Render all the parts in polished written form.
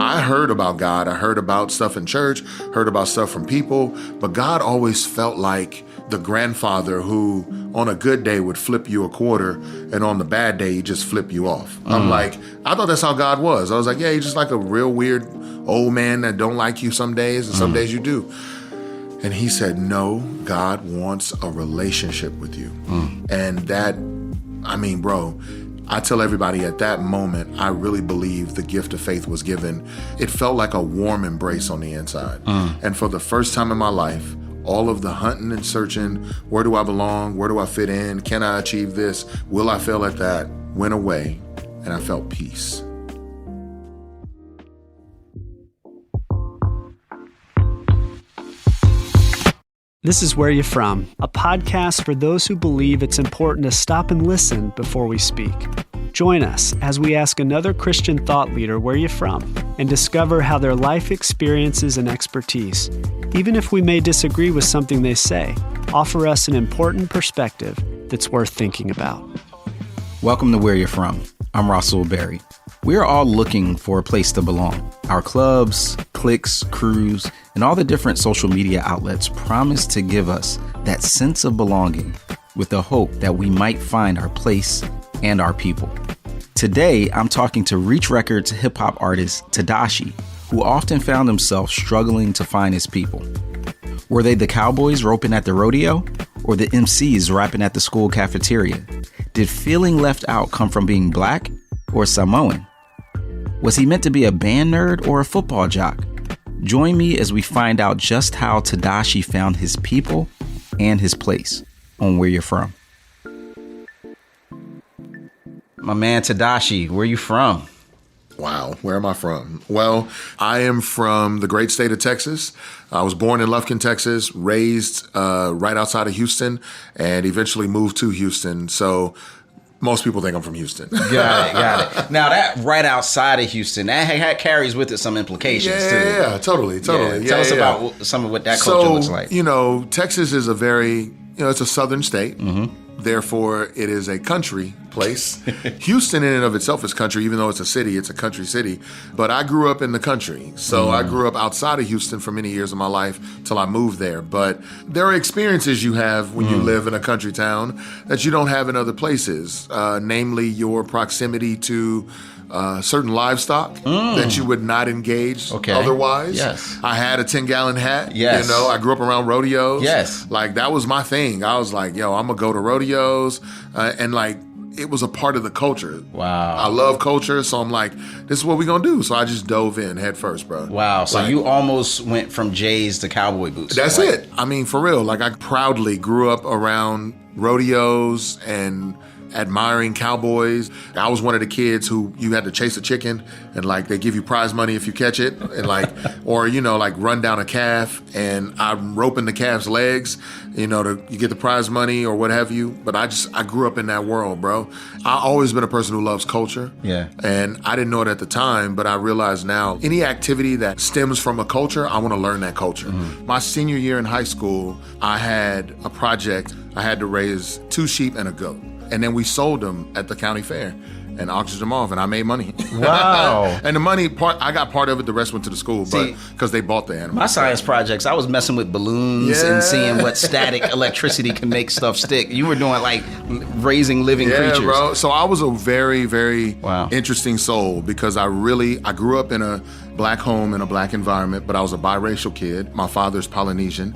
I heard about God. I heard about stuff in church, heard about stuff from people, but God always felt like the grandfather who on a good day would flip you a quarter, and on the bad day, he'd just flip you off. I'm like, I thought that's how God was. I was like, yeah, he's just like a real weird old man that don't like you some days, and some days you do. And he said, no, God wants a relationship with you. And that, I mean, bro, I tell everybody at that moment, I really believe the gift of faith was given. It felt like a warm embrace on the inside. And for the first time in my life, all of the hunting and searching, where do I belong? Where do I fit in? Can I achieve this? Will I fail at that? Went away, and I felt peace. This is Where You From, a podcast for those who believe it's important to stop and listen before we speak. Join us as we ask another Christian thought leader where you're from and discover how their life experiences and expertise, even if we may disagree with something they say, offer us an important perspective that's worth thinking about. Welcome to Where You're From. I'm Russell Berry. We're all looking for a place to belong. Our clubs, cliques, crews, and all the different social media outlets promise to give us that sense of belonging with the hope that we might find our place and our people. Today, I'm talking to Reach Records hip-hop artist Tedashii, who often found himself struggling to find his people. Were they the cowboys roping at the rodeo or the MCs rapping at the school cafeteria? Did feeling left out come from being Black or Samoan? Was he meant to be a band nerd or a football jock? Join me as we find out just how Tedashii found his people and his place on Where You're From. My man Tedashii, where you from? Wow, where am I from? Well, I am from the great state of Texas. I was born in Lufkin, Texas, raised right outside of Houston, and eventually moved to Houston. So most people think I'm from Houston. Got it. Now that right outside of Houston, that carries with it some implications too. Yeah, totally. Yeah, tell us about some of what that culture looks like. You know, Texas is a very, it's a southern state. Therefore, it is a country place. Houston in and of itself is country, even though it's a city, it's a country city. But I grew up in the country. So I grew up outside of Houston for many years of my life till I moved there. But there are experiences you have when you live in a country town that you don't have in other places, namely your proximity to certain livestock that you would not engage otherwise. Yes. I had a 10-gallon hat. Yes. You know, I grew up around rodeos. Yes. Like, that was my thing. I was like, yo, I'm going to go to rodeos. And like, it was a part of the culture. Wow. I love culture, so I'm like, this is what we're going to do. So I just dove in head first, bro. Wow. So you almost went from J's to cowboy boots. That's it. I mean, for real. Like, I proudly grew up around rodeos and admiring cowboys. I was one of the kids who you had to chase a chicken and like they give you prize money if you catch it, and like, or like run down a calf and I'm roping the calf's legs, you get the prize money or what have you. But I grew up in that world, bro. I always been a person who loves culture. Yeah. And I didn't know it at the time, but I realize now any activity that stems from a culture, I want to learn that culture. My senior year in high school, I had a project. I had to raise 2 sheep and a goat. And then we sold them at the county fair and auctioned them off, and I made money. Wow. And the money I got part of it, the rest went to the school, but because they bought the animals. My science projects, I was messing with balloons and seeing what static electricity can make stuff stick. You were doing like raising living creatures. Yeah, bro. So I was a very, very interesting soul because I grew up in a Black home in a Black environment, but I was a biracial kid. My father's Polynesian,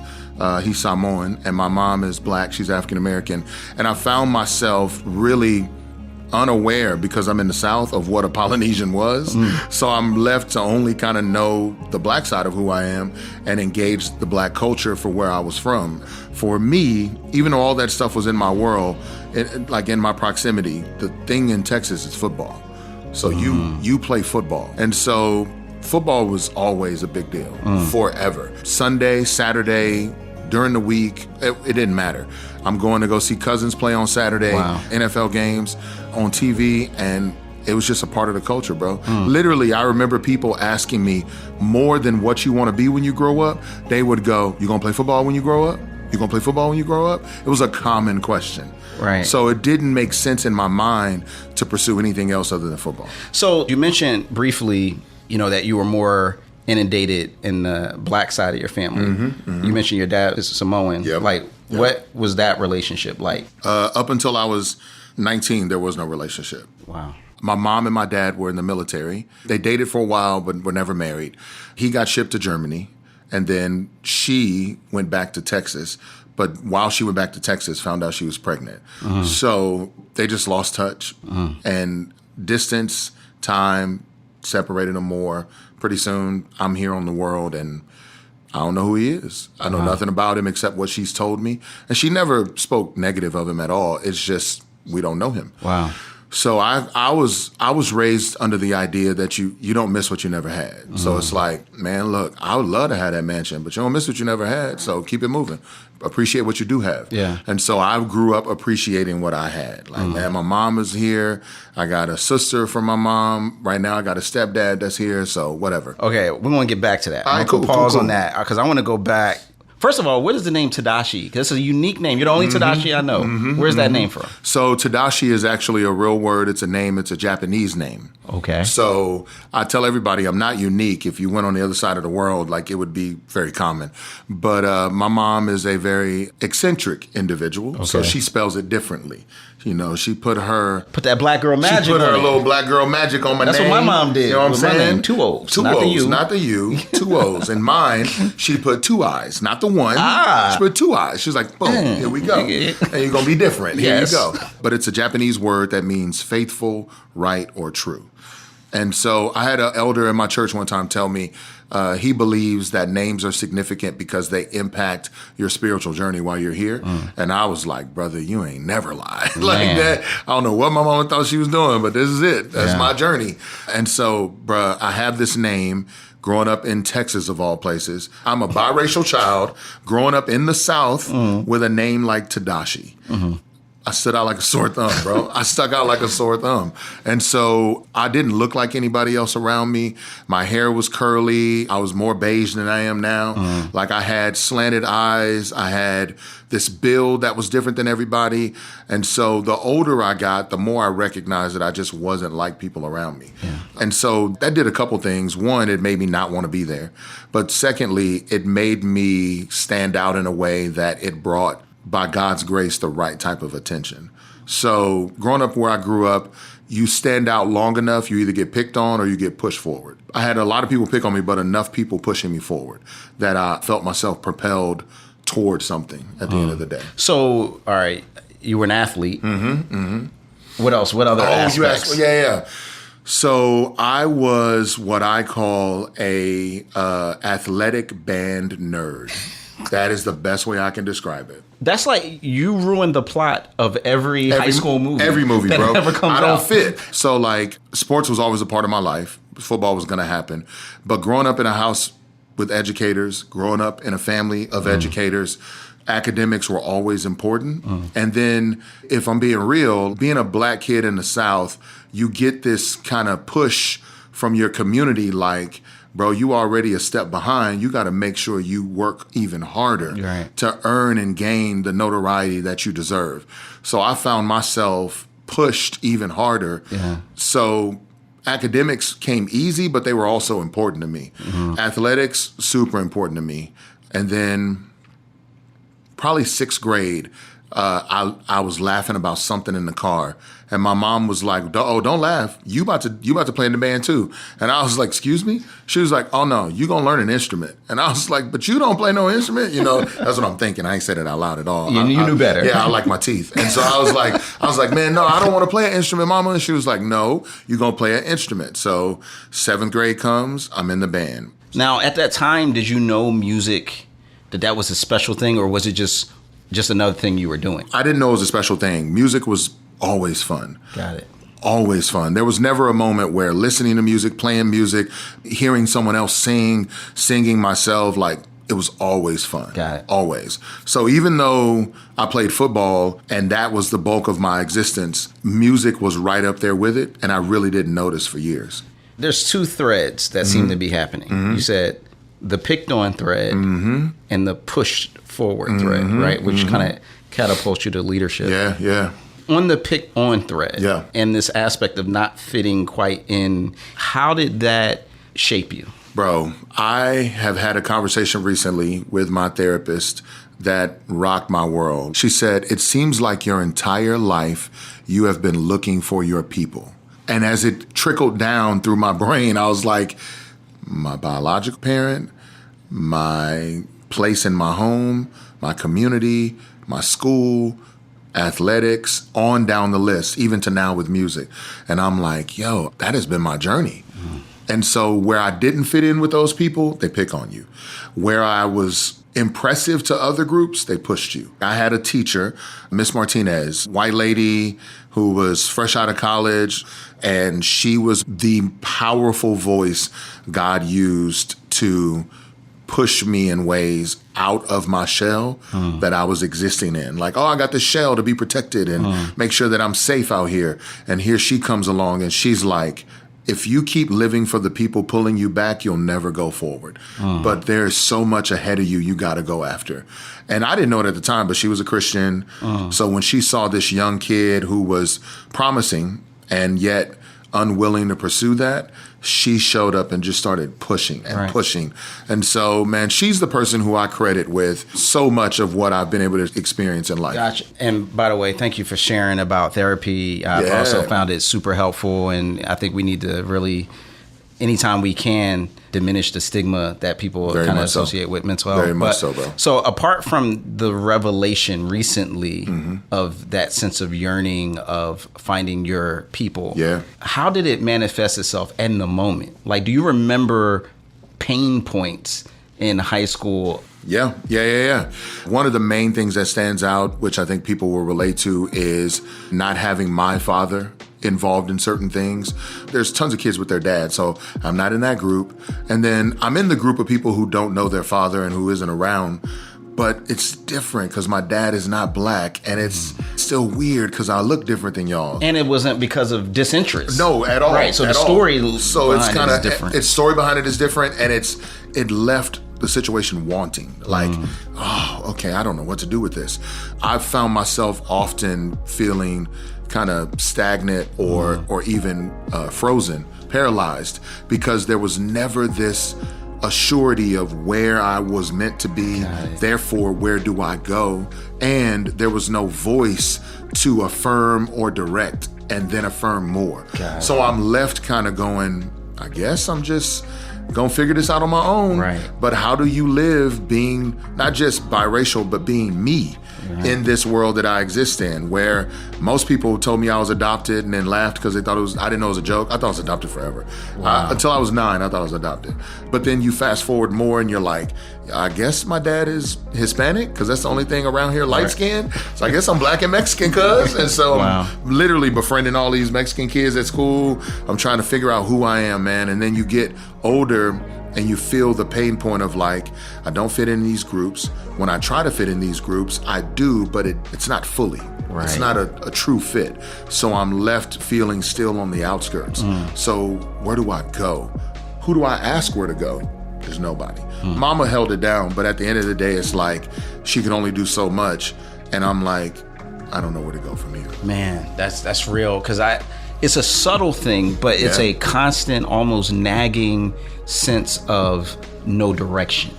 he's Samoan, and my mom is Black, she's African American. And I found myself really unaware, because I'm in the South, of what a Polynesian was. So I'm left to only kind of know the Black side of who I am and engage the Black culture for where I was from. For me, even though all that stuff was in my world, like in my proximity, the thing in Texas is football. So you play football. And so football was always a big deal, forever. Sunday, Saturday, during the week, it didn't matter. I'm going to go see cousins play on Saturday, NFL games on TV, and it was just a part of the culture, bro. Literally, I remember people asking me more than what you want to be when you grow up. They would go, you gonna play football when you grow up? You gonna play football when you grow up? It was a common question. Right. So it didn't make sense in my mind to pursue anything else other than football. So you mentioned briefly that you were more inundated in the black side of your family. You mentioned your dad is Samoan. What was that relationship like? Up until I was 19, there was no relationship. Wow. My mom and my dad were in the military. They dated for a while, but were never married. He got shipped to Germany, and then she went back to Texas. But while she went back to Texas, found out she was pregnant. So they just lost touch. And distance, time separated them more. Pretty soon, I'm here on the world, and I don't know who he is. I know nothing about him except what she's told me. And she never spoke negative of him at all. It's just we don't know him. Wow. So I was raised under the idea that you don't miss what you never had. So it's like, man, look, I would love to have that mansion, but you don't miss what you never had. So keep it moving. Appreciate what you do have. Yeah. And so I grew up appreciating what I had. Like, man, my mom is here. I got a sister from my mom. Right now I got a stepdad that's here. So whatever. Okay, we're going to get back to that. All right, I'm going to pause on that because I want to go back. First of all, what is the name Tedashii? Because it's a unique name. You're the only Tedashii I know. Where's that name from? So Tedashii is actually a real word. It's a name. It's a Japanese name. Okay. So I tell everybody I'm not unique. If you went on the other side of the world, like it would be very common. But my mom is a very eccentric individual. Okay. So she spells it differently. She put that black girl magic. She put her little black girl magic on my name. That's what my mom did. You know what I'm saying? My name, 2 O's. Two not O's, the U. not the U. 2 O's. And mine, she put 2 I's, not the one. She put 2 I's. She's like, boom, here we go. And you're going to be different. Here you go. But it's a Japanese word that means faithful, right, or true. And so I had an elder in my church one time tell me he believes that names are significant because they impact your spiritual journey while you're here. And I was like, brother, you ain't never lied. Like that. I don't know what my mama thought she was doing, but this is it. That's my journey. And so, bruh, I have this name growing up in Texas, of all places. I'm a biracial child growing up in the South with a name like Tedashii. I stood out like a sore thumb, bro. I stuck out like a sore thumb. And so I didn't look like anybody else around me. My hair was curly. I was more beige than I am now. Like I had slanted eyes. I had this build that was different than everybody. And so the older I got, the more I recognized that I just wasn't like people around me. And so that did a couple things. One, it made me not want to be there. But secondly, it made me stand out in a way that it brought, by God's grace, the right type of attention. So growing up where I grew up, you stand out long enough, you either get picked on or you get pushed forward. I had a lot of people pick on me, but enough people pushing me forward that I felt myself propelled towards something at the end of the day. So, all right, you were an athlete. What else? What other aspects? Yeah. So I was what I call a athletic band nerd. That is the best way I can describe it. That's like you ruined the plot of every high school movie. Every movie, that bro. Never comes I don't out. fit. So like sports was always a part of my life. Football was going to happen. But growing up in a house with educators, growing up in a family of educators, academics were always important. And then if I'm being real, being a black kid in the South, you get this kind of push from your community like, bro, you already a step behind. You got to make sure you work even harder to earn and gain the notoriety that you deserve. So I found myself pushed even harder. So academics came easy, but they were also important to me. Athletics, super important to me. And then probably 6th grade, I was laughing about something in the car, and my mom was like, "Oh, don't laugh. You about to play in the band too." And I was like, "Excuse me?" She was like, "Oh no, you gonna learn an instrument." And I was like, "But you don't play no instrument?" That's what I'm thinking. I ain't said it out loud at all. You knew better. Yeah, I like my teeth. And so I was like, "Man, no, I don't want to play an instrument, Mama." And she was like, "No, you gonna play an instrument." So 7th grade comes, I'm in the band. Now, at that time, did you know music, that was a special thing, or was it just another thing you were doing? I didn't know it was a special thing. Music was always fun. Got it. Always fun. There was never a moment where listening to music, playing music, hearing someone else singing myself, like it was always fun. Got it. Always. So even though I played football and that was the bulk of my existence, music was right up there with it, and I really didn't notice for years. There's 2 threads that seem to be happening. You said the picked on thread and the pushed forward thread, right? Which kind of catapults you to leadership. Yeah. On the pick on thread and this aspect of not fitting quite in, how did that shape you? Bro, I have had a conversation recently with my therapist that rocked my world. She said, it seems like your entire life you have been looking for your people. And as it trickled down through my brain, I was like, my biological parent, my place in my home, my community, my school, athletics, on down the list, even to now with music. And I'm like, yo, that has been my journey. And so where I didn't fit in with those people, they pick on you. Where I was impressive to other groups, they pushed you. I had a teacher, Miss Martinez, white lady who was fresh out of college, and she was the powerful voice God used to push me in ways out of my shell that I was existing in. Like, oh, I got this shell to be protected and make sure that I'm safe out here. And here she comes along and she's like, if you keep living for the people pulling you back, you'll never go forward. But there's so much ahead of you, you got to go after. And I didn't know it at the time, but she was a Christian. So when she saw this young kid who was promising and yet unwilling to pursue that, she showed up and just started pushing and pushing. And so, man, she's the person who I credit with so much of what I've been able to experience in life. Gotcha. And by the way, thank you for sharing about therapy. I've also found it super helpful. And I think we need to really, anytime we can, diminish the stigma that people kind of associate with mental health. Very much so, bro. So apart from the revelation recently of that sense of yearning of finding your people, how did it manifest itself in the moment? Like, do you remember pain points in high school? Yeah. One of the main things that stands out, which I think people will relate to, is not having my father involved in certain things. There's tons of kids with their dad, so I'm not in that group. And then I'm in the group of people who don't know their father and who isn't around. But it's different because my dad is not black, and it's still weird because I look different than y'all. And it wasn't because of disinterest. No, at all. Right. So the story behind it is different. Its story behind it is different, and it left the situation wanting. Like, oh, okay, I don't know what to do with this. I've found myself often feeling kind of stagnant or even frozen, paralyzed, because there was never this assurity of where I was meant to be. Therefore, where do I go? And there was no voice to affirm or direct and then affirm more. So I'm left kind of going, I guess I'm just gonna figure this out on my own. But how do you live being not just biracial, but being me in this world that I exist in, where most people told me I was adopted and then laughed because they thought I didn't know it was a joke. I thought I was adopted forever. Until I was 9, I thought I was adopted. But then you fast forward more and you're like, I guess my dad is Hispanic because that's the only thing around here light skinned. So I guess I'm black and Mexican, cuz. And so I'm literally befriending all these Mexican kids at school. I'm trying to figure out who I am, man. And then you get older and you feel the pain point of like, I don't fit in these groups. When I try to fit in these groups, I do, but it's not fully. It's not a true fit. So I'm left feeling still on the outskirts. So where do I go? Who do I ask where to go? There's nobody. Mama held it down, but at the end of the day, it's like she can only do so much. And I'm like, I don't know where to go from here. Man, that's real. Because it's a subtle thing, but it's a constant, almost nagging sense of no direction.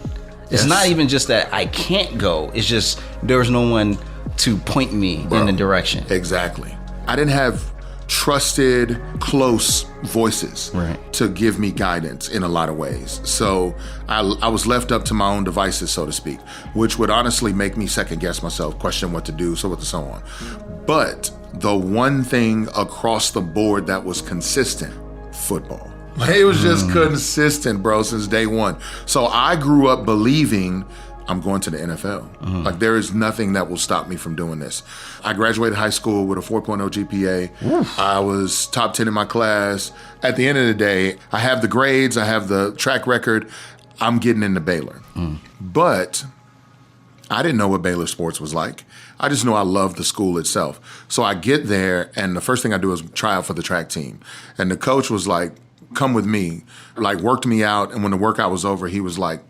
It's not even just that I can't go. It's just there's no one to point me in the direction. Exactly. I didn't have trusted, close voices to give me guidance in a lot of ways. So I was left up to my own devices, so to speak, which would honestly make me second guess myself, question what to do, so on. But the one thing across the board that was consistent, football. It was just consistent, bro, since day one. So I grew up believing I'm going to the NFL. Like, there is nothing that will stop me from doing this. I graduated high school with a 4.0 GPA. I was top 10 in my class. At the end of the day, I have the grades, I have the track record. I'm getting into Baylor. But I didn't know what Baylor sports was like. I just knew I loved the school itself. So I get there, and the first thing I do is try out for the track team. And the coach was like, come with me, like worked me out. And when the workout was over, he was like,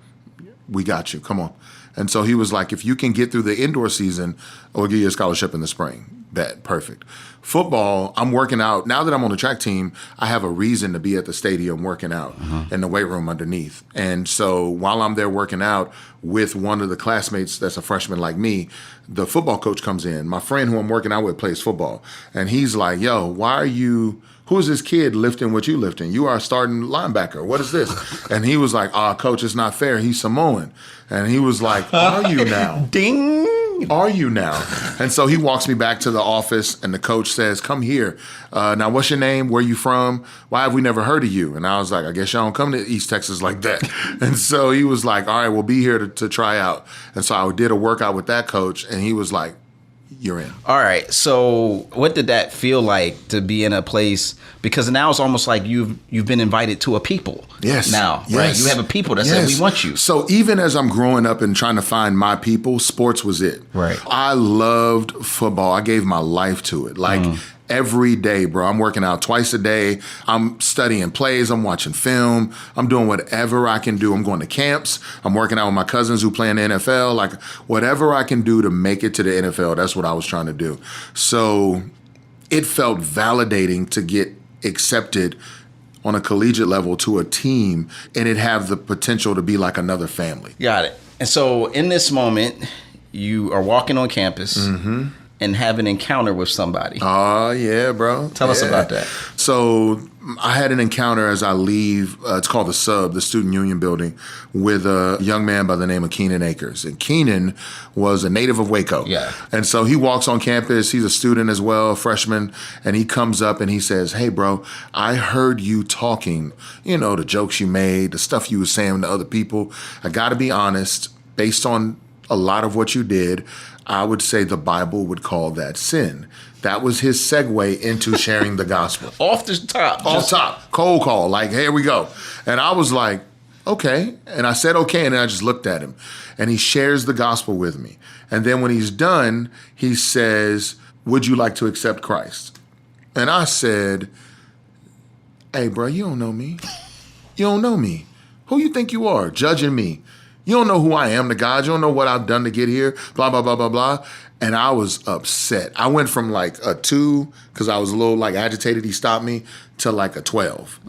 we got you, come on. And so he was like, if you can get through the indoor season, we'll give you a scholarship in the spring. Bet, perfect. Football, I'm working out. Now that I'm on the track team, I have a reason to be at the stadium working out in the weight room underneath. And so while I'm there working out with one of the classmates that's a freshman like me, the football coach comes in. My friend who I'm working out with plays football. And he's like, yo, who's this kid lifting what you lifting? You are a starting linebacker. What is this? And he was like, coach, it's not fair. He's Samoan. And he was like, are you now? Ding! Are you now? And so he walks me back to the office, and the coach says, come here. Now, what's your name? Where you from? Why have we never heard of you? And I was like, I guess y'all don't come to East Texas like that. And so he was like, all right, we'll be here to try out. And so I did a workout with that coach, and he was like, you're in. All right. So what did that feel like to be in a place? Because now it's almost like you've been invited to a people. Yes. Now, yes. right? You have a people that said, we want you. So even as I'm growing up and trying to find my people, sports was it. Right. I loved football. I gave my life to it. Like every day, bro. I'm working out twice a day. I'm studying plays. I'm watching film. I'm doing whatever I can do. I'm going to camps. I'm working out with my cousins who play in the NFL. Like whatever I can do to make it to the NFL, that's what I was trying to do. So it felt validating to get accepted on a collegiate level to a team, and it have the potential to be like another family. Got it. And so in this moment, you are walking on campus and have an encounter with somebody. Oh, yeah, bro. Tell us about that. So I had an encounter as I leave, it's called the Sub, the Student Union Building, with a young man by the name of Keenan Akers. And Keenan was a native of Waco. Yeah. And so he walks on campus. He's a student as well, a freshman. And he comes up and he says, hey, bro, I heard you talking, the jokes you made, the stuff you were saying to other people. I got to be honest, based on a lot of what you did, I would say the Bible would call that sin. That was his segue into sharing the gospel. Off the top. Top. Cold call. Like, here we go. And I was like, okay. And I said, okay. And then I just looked at him. And he shares the gospel with me. And then when he's done, he says, would you like to accept Christ? And I said, hey, bro, you don't know me. You don't know me. Who you think you are, judging me? You don't know who I am to God. You don't know what I've done to get here, blah, blah, blah, blah, blah. And I was upset. I went from like a 2, because I was a little like agitated, he stopped me, to like a 12.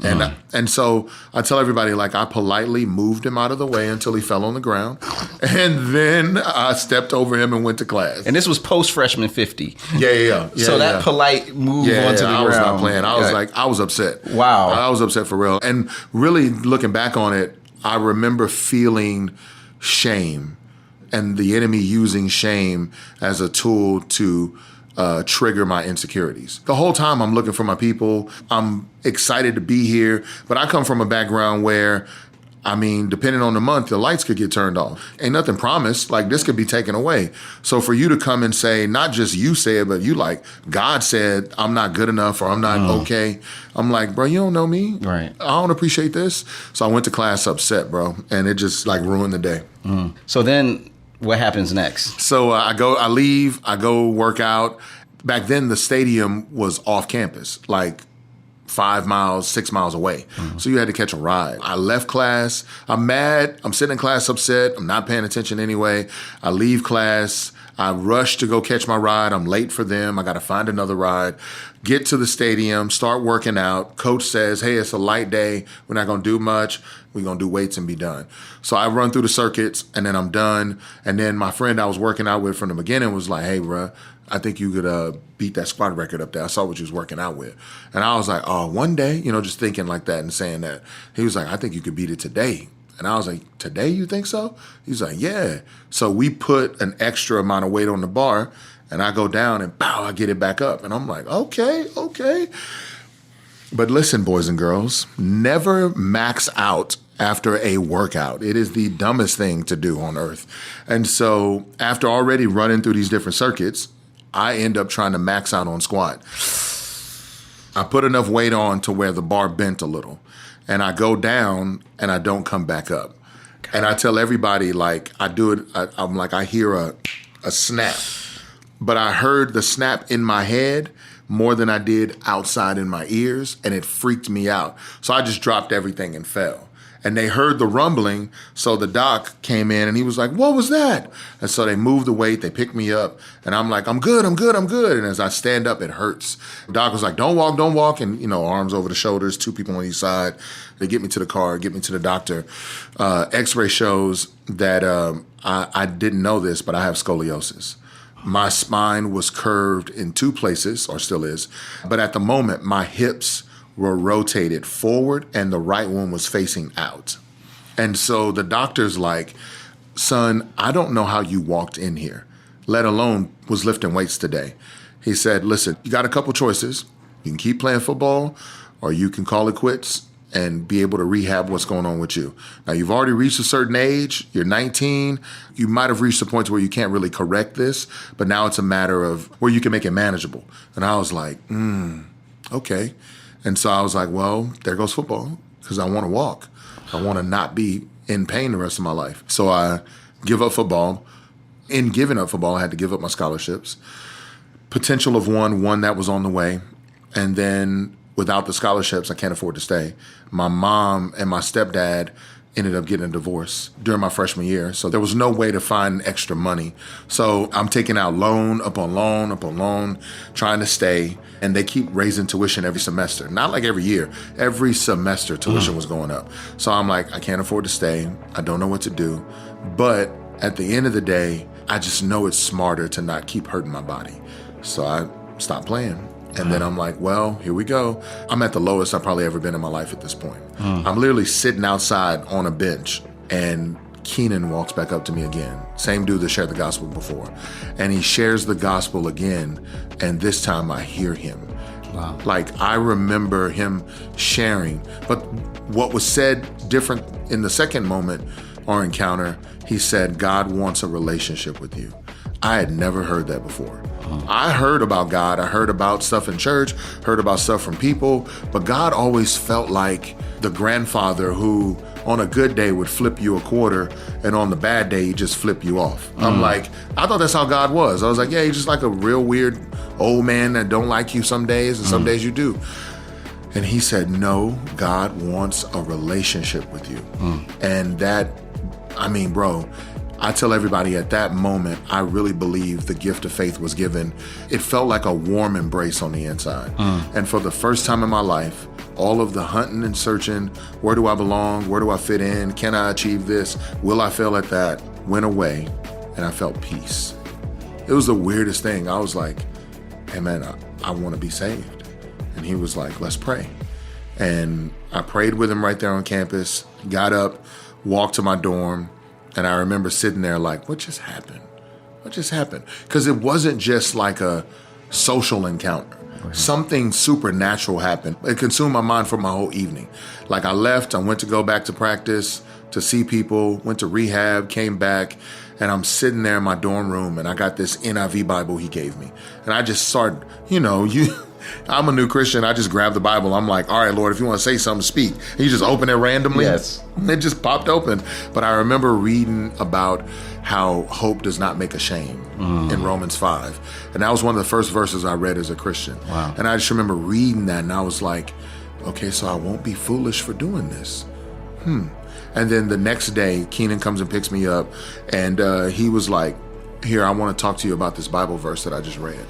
And so I tell everybody, like, I politely moved him out of the way until he fell on the ground. And then I stepped over him and went to class. And this was post-freshman 50. Yeah. So that polite move onto the ground. I was not playing. I was upset. Wow. I was upset for real. And really looking back on it, I remember feeling shame and the enemy using shame as a tool to trigger my insecurities. The whole time I'm looking for my people. I'm excited to be here, but I come from a background where, depending on the month, the lights could get turned off. Ain't nothing promised. Like, this could be taken away. So for you to come and say, not just you say it, but you like, God said, I'm not good enough or I'm not okay. I'm like, bro, you don't know me. Right. I don't appreciate this. So I went to class upset, bro. And it just like ruined the day. So then what happens next? So I leave, I go work out. Back then the stadium was off campus, like 5 miles, 6 miles away. So you had to catch a ride. I left class. I'm mad. I'm sitting in class upset. I'm not paying attention anyway. I leave class. I rush to go catch my ride. I'm late for them. I got to find another ride. Get to the stadium, start working out. Coach says, hey, it's a light day. We're not going to do much. We're going to do weights and be done. So I run through the circuits and then I'm done. And then my friend I was working out with from the beginning was like, hey, bro, I think you could beat that squat record up there. I saw what you was working out with. And I was like, oh, one day, just thinking like that and saying that. He was like, I think you could beat it today. And I was like, today you think so? He's like, yeah. So we put an extra amount of weight on the bar and I go down and pow, I get it back up. And I'm like, okay. But listen, boys and girls, never max out after a workout. It is the dumbest thing to do on earth. And so after already running through these different circuits, I end up trying to max out on squat. I put enough weight on to where the bar bent a little. And I go down and I don't come back up. And I tell everybody, like, I do it, I'm like, I hear a snap. But I heard the snap in my head more than I did outside in my ears, and it freaked me out. So I just dropped everything and fell. And they heard the rumbling, so the doc came in and he was like, what was that? And so they moved the weight, they picked me up, and I'm like, I'm good. And as I stand up, it hurts. The doc was like, don't walk. And, arms over the shoulders, 2 people on each side. They get me to the car, get me to the doctor. X-ray shows that I didn't know this, but I have scoliosis. My spine was curved in 2 places, or still is. But at the moment, my hips were rotated forward and the right one was facing out. And so the doctor's like, son, I don't know how you walked in here, let alone was lifting weights today. He said, listen, you got a couple choices. You can keep playing football or you can call it quits and be able to rehab what's going on with you. Now, you've already reached a certain age. You're 19. You might have reached a point where you can't really correct this, but now it's a matter of where you can make it manageable. And I was like, okay. And so I was like, well, there goes football, because I want to walk. I want to not be in pain the rest of my life. So I give up football. In giving up football, I had to give up my scholarships. Potential of one that was on the way. And then without the scholarships, I can't afford to stay. My mom and my stepdad ended up getting a divorce during my freshman year. So there was no way to find extra money. So I'm taking out loan upon loan, trying to stay. And they keep raising tuition every semester. Not like every year. Every semester tuition was going up. So I'm like, I can't afford to stay. I don't know what to do. But at the end of the day, I just know it's smarter to not keep hurting my body. So I stopped playing. And then I'm like, well, here we go. I'm at the lowest I've probably ever been in my life at this point. I'm literally sitting outside on a bench, and Keenan walks back up to me again. Same dude that shared the gospel before. And he shares the gospel again, and this time I hear him. Wow. Like, I remember him sharing. But what was said different in the second moment or encounter, he said, God wants a relationship with you. I had never heard that before. I heard about God. I heard about stuff in church, heard about stuff from people, but God always felt like the grandfather who on a good day would flip you a quarter, and on the bad day, he'd just flip you off. I'm like, I thought that's how God was. I was like, yeah, he's just like a real weird old man that don't like you some days, and some days you do. And he said, no, God wants a relationship with you. And that, bro, I tell everybody at that moment, I really believe the gift of faith was given. It felt like a warm embrace on the inside. And for the first time in my life, all of the hunting and searching, where do I belong? Where do I fit in? Can I achieve this? Will I fail at that? Went away, and I felt peace. It was the weirdest thing. I was like, hey man, I want to be saved. And he was like, let's pray. And I prayed with him right there on campus, got up, walked to my dorm, and I remember sitting there like, what just happened? What just happened? Because it wasn't just like a social encounter. Right. Something supernatural happened. It consumed my mind for my whole evening. Like, I left, I went to go back to practice, to see people, went to rehab, came back, and I'm sitting there in my dorm room, and I got this NIV Bible he gave me. And I just started, I'm a new Christian. I just grabbed the Bible. I'm like, all right, Lord, if you want to say something, speak. And you just open it randomly. Yes. It just popped open. But I remember reading about how hope does not make ashamed in Romans 5. And that was one of the first verses I read as a Christian. Wow. And I just remember reading that, and I was like, okay, so I won't be foolish for doing this. And then the next day, Keenan comes and picks me up, and he was like, here, I want to talk to you about this Bible verse that I just read.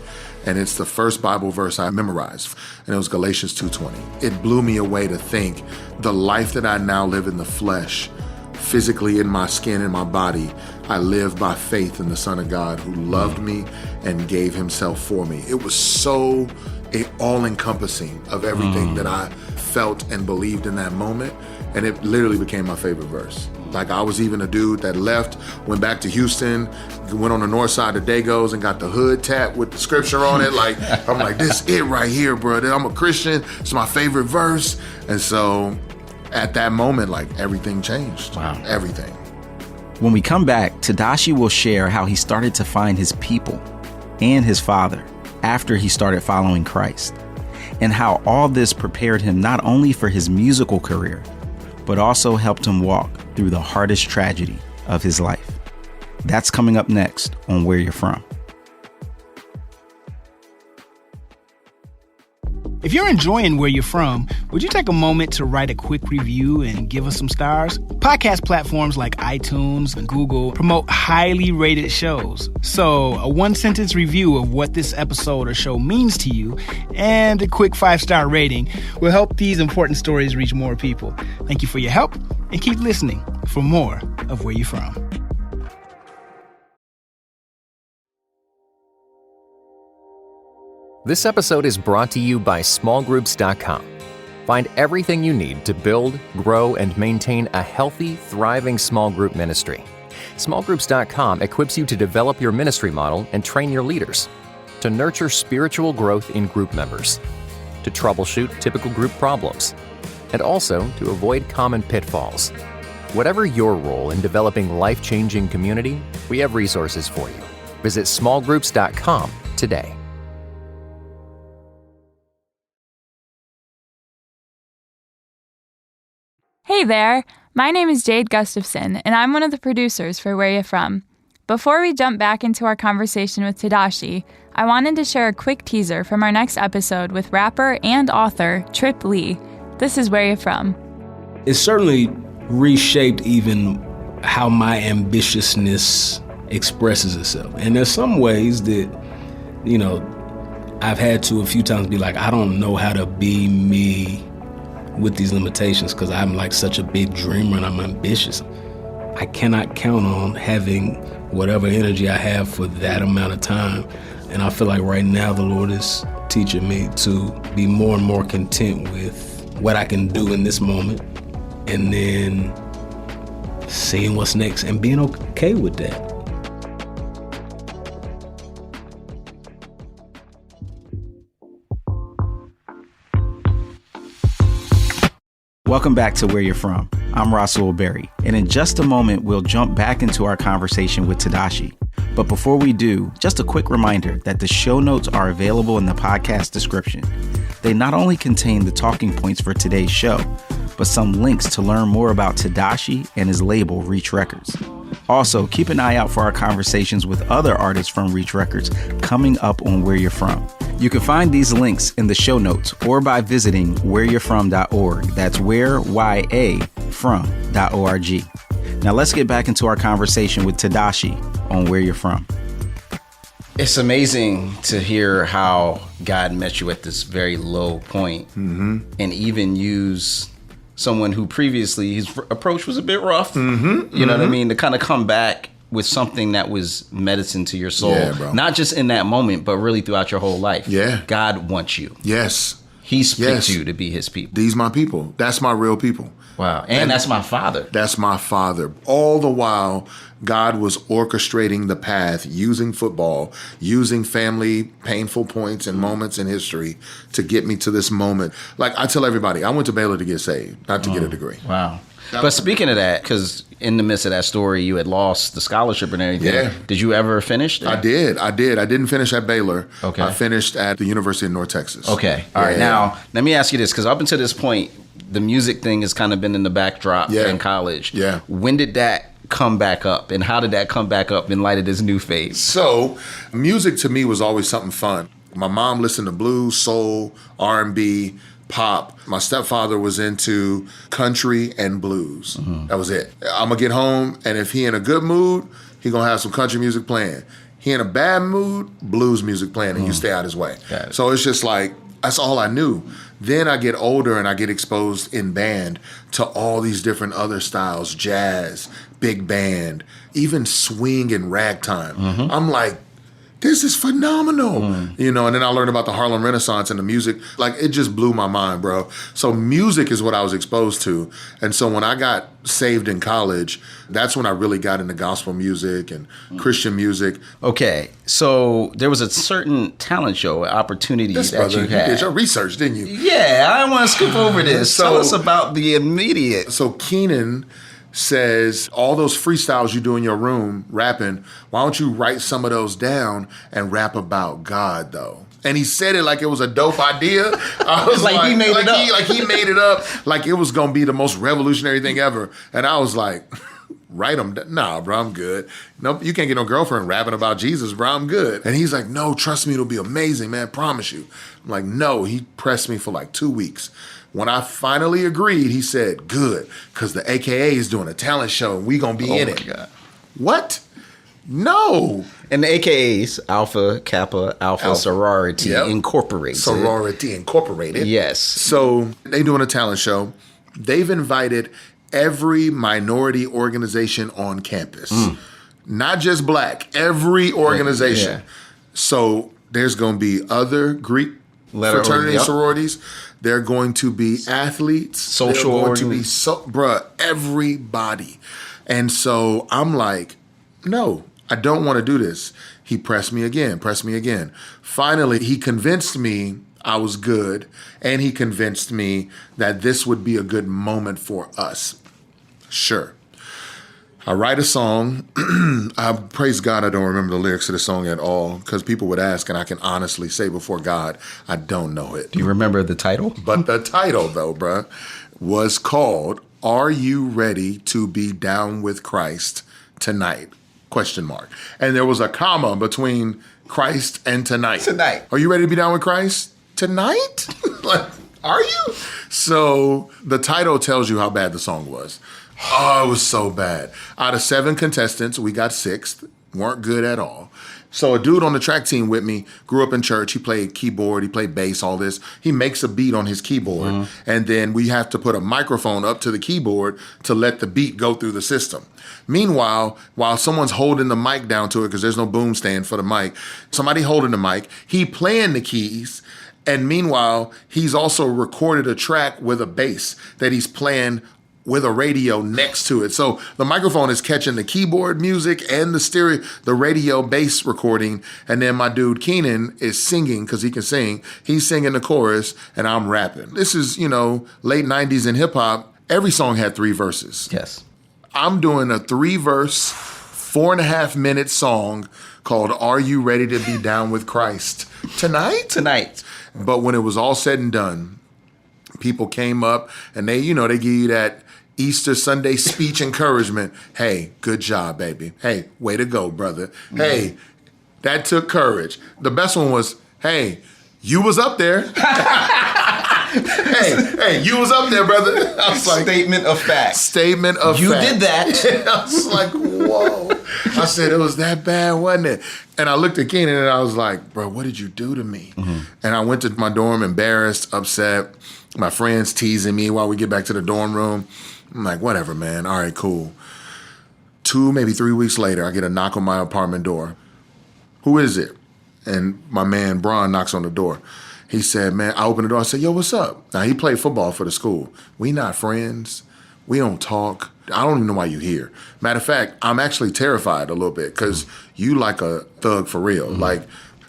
And it's the first Bible verse I memorized, and it was Galatians 2:20. It blew me away to think the life that I now live in the flesh, physically in my skin and my body, I live by faith in the Son of God who loved me and gave himself for me. It was so all-encompassing of everything that I felt and believed in that moment, and it literally became my favorite verse. Like, I was even a dude that left, went back to Houston, went on the north side of Dagos and got the hood tat with the scripture on it. Like, I'm like, this is it right here, brother. I'm a Christian. It's my favorite verse. And so at that moment, like, everything changed. Wow. Everything. When we come back, Tedashii will share how he started to find his people and his father after he started following Christ, and how all this prepared him not only for his musical career, but also helped him walk through the hardest tragedy of his life. That's coming up next on Where You're From. If you're enjoying Where You're From, would you take a moment to write a quick review and give us some stars? Podcast platforms like iTunes and Google promote highly rated shows. So a one-sentence review of what this episode or show means to you and a quick 5-star rating will help these important stories reach more people. Thank you for your help, and keep listening for more of Where You're From. This episode is brought to you by smallgroups.com. Find everything you need to build, grow, and maintain a healthy, thriving small group ministry. Smallgroups.com equips you to develop your ministry model and train your leaders, to nurture spiritual growth in group members, to troubleshoot typical group problems, and also to avoid common pitfalls. Whatever your role in developing life-changing community, we have resources for you. Visit smallgroups.com today. Hey there, my name is Jade Gustafson, and I'm one of the producers for Where You From. Before we jump back into our conversation with Tedashii, I wanted to share a quick teaser from our next episode with rapper and author Trip Lee. This is Where You From. It's certainly reshaped even how my ambitiousness expresses itself. And there's some ways that, I've had to a few times be like, I don't know how to be me with these limitations because I'm like such a big dreamer and I'm ambitious. I cannot count on having whatever energy I have for that amount of time. And I feel like right now the Lord is teaching me to be more and more content with what I can do in this moment and then seeing what's next and being okay with that. Welcome back to Where You're From. I'm Russell Berry, and in just a moment, we'll jump back into our conversation with Tedashii. But before we do, just a quick reminder that the show notes are available in the podcast description. They not only contain the talking points for today's show, but some links to learn more about Tedashii and his label, Reach Records. Also, keep an eye out for our conversations with other artists from Reach Records coming up on Where You're From. You can find these links in the show notes or by visiting whereyou'refrom.org. That's whereyafrom.org. Now let's get back into our conversation with Tedashii on Where You're From. It's amazing to hear how God met you at this very low point, and even use someone who previously his approach was a bit rough, you know what I mean, to kind of come back with something that was medicine to your soul. Yeah, bro. Not just in that moment, but really throughout your whole life. Yeah. God wants you. Yes. He's picked you to be his people. These my people. That's my real people. Wow. And that's my father. That's my father. All the while, God was orchestrating the path, using football, using family painful points and moments in history to get me to this moment. Like I tell everybody, I went to Baylor to get saved, not to get a degree. Wow. But speaking of that, because in the midst of that story, you had lost the scholarship and everything. Yeah. Did you ever finish there? I did. I didn't finish at Baylor. Okay. I finished at the University of North Texas. Okay. All right. Now, let me ask you this, because up until this point, the music thing has kind of been in the backdrop in college. Yeah. When did that come back up, and how did that come back up in light of this new phase? So, music to me was always something fun. My mom listened to blues, soul, R&B, pop. My stepfather was into country and blues. That was it. I'm gonna get home, and if he in a good mood, he gonna have some country music playing. He in a bad mood, blues music playing, and you stay out his way. So it's just like, that's all I knew. Then I get older and I get exposed in band to all these different other styles, jazz, big band, even swing and ragtime. I'm like, this is phenomenal, and then I learned about the Harlem Renaissance and the music. Like, it just blew my mind, bro. So music is what I was exposed to. And so when I got saved in college, that's when I really got into gospel music and Christian music. Okay, so there was a certain talent show opportunity that you had. You did your research, didn't you? Yeah, I want to scoop over this. Tell us about the immediate. So Keenan says, all those freestyles you do in your room rapping, why don't you write some of those down and rap about God, though? And he said it like it was a dope idea. I was like he made it up. He made it up like it was going to be the most revolutionary thing ever. And I was like, write them. Nah, bro, I'm good. Nope, you can't get no girlfriend rapping about Jesus, bro. I'm good. And he's like, no, trust me, it'll be amazing, man. Promise you. I'm like, no. He pressed me for like 2 weeks. When I finally agreed, he said, good, because the AKA is doing a talent show and we gonna be in it. God. What? No. And the AKAs, Alpha, Kappa, Alpha, Sorority Incorporated. Sorority Incorporated. Yes. So they doing a talent show. They've invited every minority organization on campus. Not just black, every organization. Yeah. So there's going to be other Greek fraternity and sororities. They're going to be athletes. Social They're going to be, everybody. And so I'm like, no, I don't want to do this. He pressed me again. Finally, he convinced me I was good, and he convinced me that this would be a good moment for us. Sure. I write a song. I praise God I don't remember the lyrics of the song at all, because people would ask, and I can honestly say before God, I don't know it. Do you remember the title? But the title, though, bruh, was called, Are You Ready to Be Down with Christ Tonight? ? And there was a comma between Christ and tonight. Tonight. Are you ready to be down with Christ? Tonight? Like, are you? So the title tells you how bad the song was. Oh, it was so bad. Out of 7 contestants, we got 6th. Weren't good at all. So a dude on the track team with me grew up in church. He played keyboard, he played bass, all this. He makes a beat on his keyboard, and then we have to put a microphone up to the keyboard to let the beat go through the system. Meanwhile, while someone's holding the mic down to it, because there's no boom stand for the mic, somebody holding the mic, he playing the keys, and meanwhile, he's also recorded a track with a bass that he's playing with a radio next to it. So the microphone is catching the keyboard music and the radio bass recording. And then my dude Keenan is singing, because he can sing. He's singing the chorus and I'm rapping. This is, late 90s in hip hop. Every song had 3 verses. Yes. I'm doing a 3-verse, 4.5-minute song called Are You Ready to Be Down with Christ Tonight? Tonight. But when it was all said and done, people came up and they give you that Easter Sunday speech encouragement. Hey, good job, baby. Hey, way to go, brother. Hey, that took courage. The best one was, hey, you was up there. hey, you was up there, brother. I was like, Statement of fact. You did that. I was like, whoa. I said, it was that bad, wasn't it? And I looked at Keenan and I was like, bro, what did you do to me? And I went to my dorm embarrassed, upset. My friends teasing me while we get back to the dorm room. I'm like, whatever, man. All right, cool. 2, maybe 3 weeks later, I get a knock on my apartment door. Who is it? And my man, Bron, knocks on the door. He said, man, I opened the door. I said, yo, what's up? Now, he played football for the school. We not friends. We don't talk. I don't even know why you're here. Matter of fact, I'm actually terrified a little bit because you like a thug for real. Like,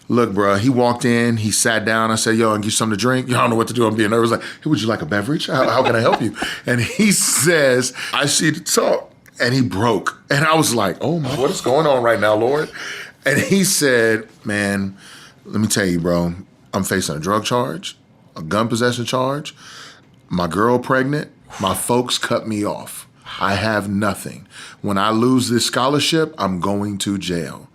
look, bro, he walked in, he sat down. I said, yo, I can get you something to drink. You don't know what to do. I'm being nervous. Like, hey, would you like a beverage? How can I help you? And he says, I see the talk. And he broke. And I was like, oh my, what is going on right now, Lord? And he said, man, let me tell you, bro, I'm facing a drug charge, a gun possession charge, my girl pregnant, my folks cut me off. I have nothing. When I lose this scholarship, I'm going to jail.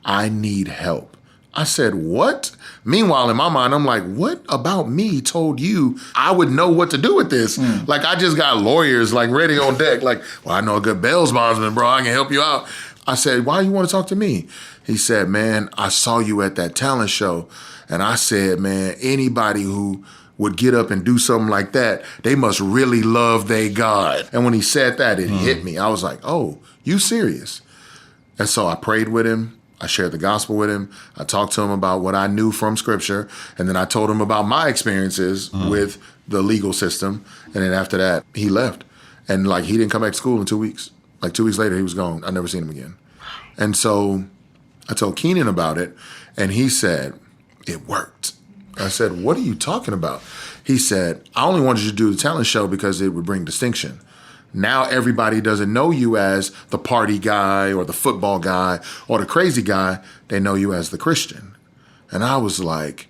I need help. I said, what? Meanwhile, in my mind, I'm like, what about me told you I would know what to do with this? Like, I just got lawyers, like, ready on deck. Like, well, I know a good bail bondsman, bro. I can help you out. I said, why you want to talk to me? He said, man, I saw you at that talent show. And I said, man, anybody who would get up and do something like that, they must really love their God. And when he said that, it hit me. I was like, oh, you serious? And so I prayed with him. I shared the gospel with him. I talked to him about what I knew from scripture. And then I told him about my experiences with the legal system. And then after that, he left. And like, he didn't come back to school in 2 weeks. Like 2 weeks later, he was gone. I never seen him again. And so I told Keenan about it. And he said, it worked. I said, what are you talking about? He said, I only wanted you to do the talent show because it would bring distinction. Now everybody doesn't know you as the party guy or the football guy or the crazy guy. They know you as the Christian. And I was like,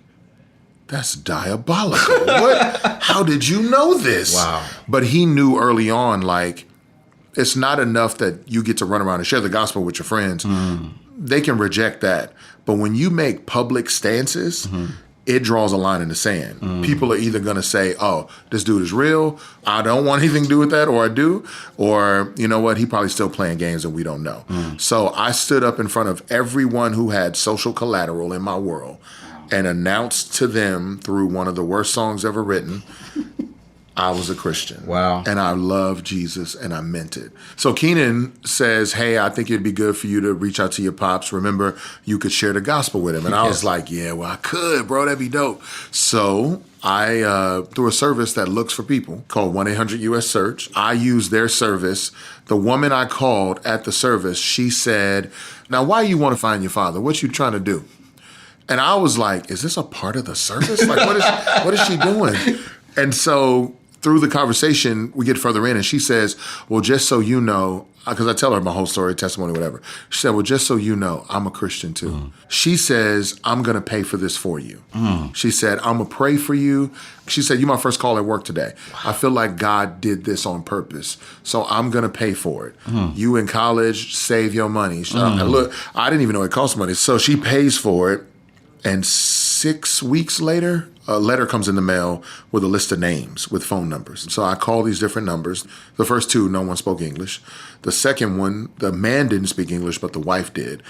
that's diabolical. What? How did you know this? Wow. But he knew early on, like, it's not enough that you get to run around and share the gospel with your friends. They can reject that. But when you make public stances, it draws a line in the sand. People are either going to say, oh, this dude is real, I don't want anything to do with that, or I do, or you know what, he probably still playing games and we don't know. So I stood up in front of everyone who had social collateral in my world and announced to them through one of the worst songs ever written, I was a Christian. Wow. And I love Jesus, and I meant it. So Keenan says, hey, I think it'd be good for you to reach out to your pops. Remember, you could share the gospel with him. And I was like, yeah, well, I could, bro. That'd be dope. So I, through a service that looks for people called 1-800-US-SEARCH, I used their service. The woman I called at the service, she said, now, why you want to find your father? What you trying to do? And I was like, is this a part of the service? Like, what is she doing? And so through the conversation, we get further in, and she says, well, just so you know, because I tell her my whole story, testimony, whatever. She said, well, just so you know, I'm a Christian too. She says, I'm going to pay for this for you. She said, I'm going to pray for you. She said, you're my first call at work today. I feel like God did this on purpose. So I'm going to pay for it. You in college, save your money. Look, I didn't even know it cost money. So she pays for it. And 6 weeks later, a letter comes in the mail with a list of names with phone numbers. So I call these different numbers. The first two, no one spoke English. The second one, the man didn't speak English, but the wife did.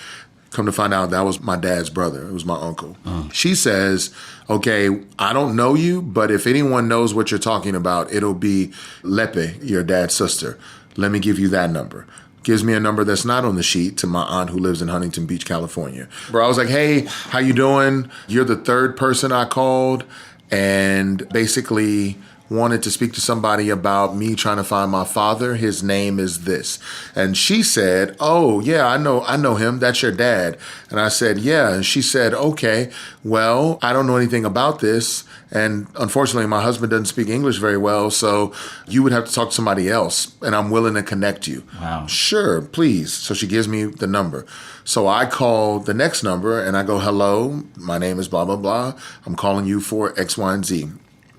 Come to find out, that was my dad's brother. It was my uncle. She says, okay, I don't know you, but if anyone knows what you're talking about, it'll be Lepe, your dad's sister. Let me give you that number. Gives me a number that's not on the sheet to my aunt who lives in Huntington Beach, California. Bro, I was like, hey, how you doing? You're the third person I called, and basically wanted to speak to somebody about me trying to find my father. His name is this. And she said, oh, yeah, I know him. That's your dad. And I said, yeah. And she said, okay, well, I don't know anything about this. And unfortunately, my husband doesn't speak English very well, so you would have to talk to somebody else, and I'm willing to connect you. Wow. Sure, please. So she gives me the number. So I call the next number, and I go, hello, my name is blah, blah, blah. I'm calling you for X, Y, and Z.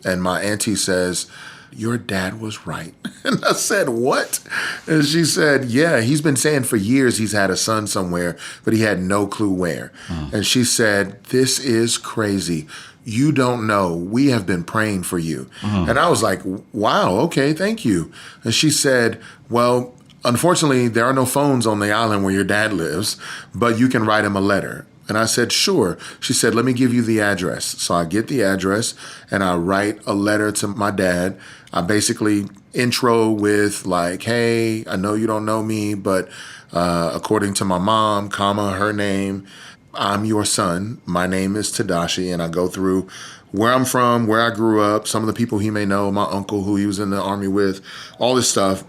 And my auntie says, your dad was right. And I said, what? And she said, yeah, he's been saying for years he's had a son somewhere, but he had no clue where. And she said, this is crazy. You don't know. We have been praying for you. And I was like, wow, okay, thank you. And she said, well, unfortunately, there are no phones on the island where your dad lives, but you can write him a letter. And I said, sure. She said, let me give you the address. So I get the address and I write a letter to my dad. I basically intro with like, hey, I know you don't know me, but according to my mom, comma, her name, I'm your son. My name is Tedashii. And I go through where I'm from, where I grew up, some of the people he may know, my uncle who he was in the army with, all this stuff.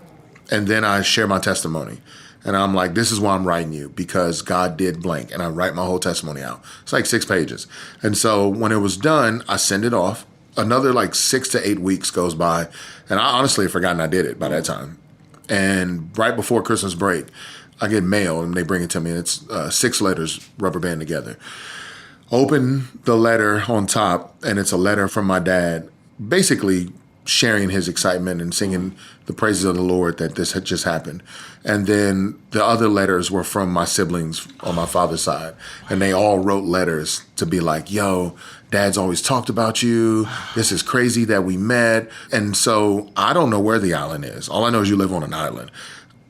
And then I share my testimony. And I'm like, this is why I'm writing you, because God did blank. And I write my whole testimony out. It's like 6 pages. And so when it was done, I send it off. Another like 6 to 8 weeks goes by. And I honestly had forgotten I did it by that time. And right before Christmas break, I get mail and they bring it to me. It's 6 letters rubber band together. Open the letter on top, and it's a letter from my dad, basically sharing his excitement and singing the praises of the Lord that this had just happened. And then the other letters were from my siblings on my father's side. And they all wrote letters to be like, yo, Dad's always talked about you. This is crazy that we met. And so I don't know where the island is. All I know is you live on an island.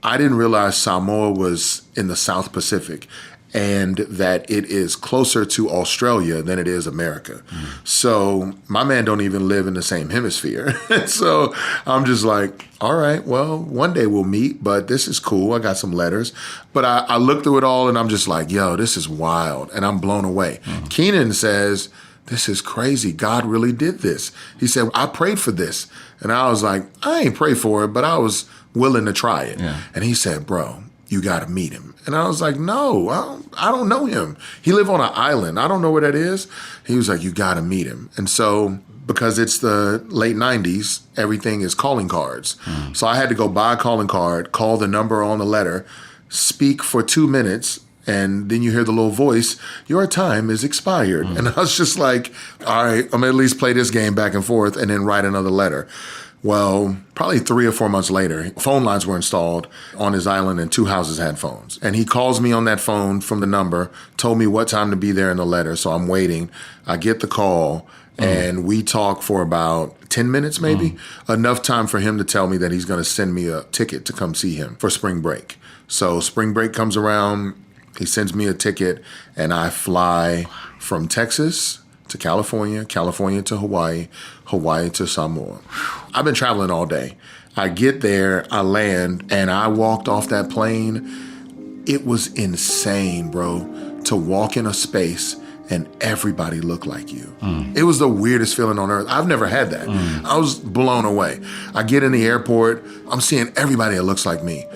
I didn't realize Samoa was in the South Pacific and that it is closer to Australia than it is America. So my man don't even live in the same hemisphere. So I'm just like, all right, well, one day we'll meet, but this is cool. I got some letters. But I look through it all and I'm just like, yo, this is wild. And I'm blown away. Keenan says, this is crazy. God really did this. He said, I prayed for this. And I was like, I ain't prayed for it, but I was willing to try it. Yeah. And he said, bro, you got to meet him. And I was like, no, I don't know him. He live on an island. I don't know where that is. He was like, you got to meet him. And so because it's the late 90s, everything is calling cards. So I had to go buy a calling card, call the number on the letter, speak for 2 minutes, and then you hear the little voice, your time is expired. And I was just like, all right, I'm going to at least play this game back and forth and then write another letter. Well, probably 3 or 4 months later, phone lines were installed on his island and 2 houses had phones. And he calls me on that phone from the number, told me what time to be there in the letter. So I'm waiting. I get the call and we talk for about 10 minutes maybe, enough time for him to tell me that he's going to send me a ticket to come see him for spring break. So spring break comes around, he sends me a ticket and I fly from Texas to California, California to Hawaii, Hawaii to Samoa. I've been traveling all day. I get there, I land, and I walked off that plane. It was insane, bro, to walk in a space and everybody looked like you. It was the weirdest feeling on earth. I've never had that. I was blown away. I get in the airport, I'm seeing everybody that looks like me,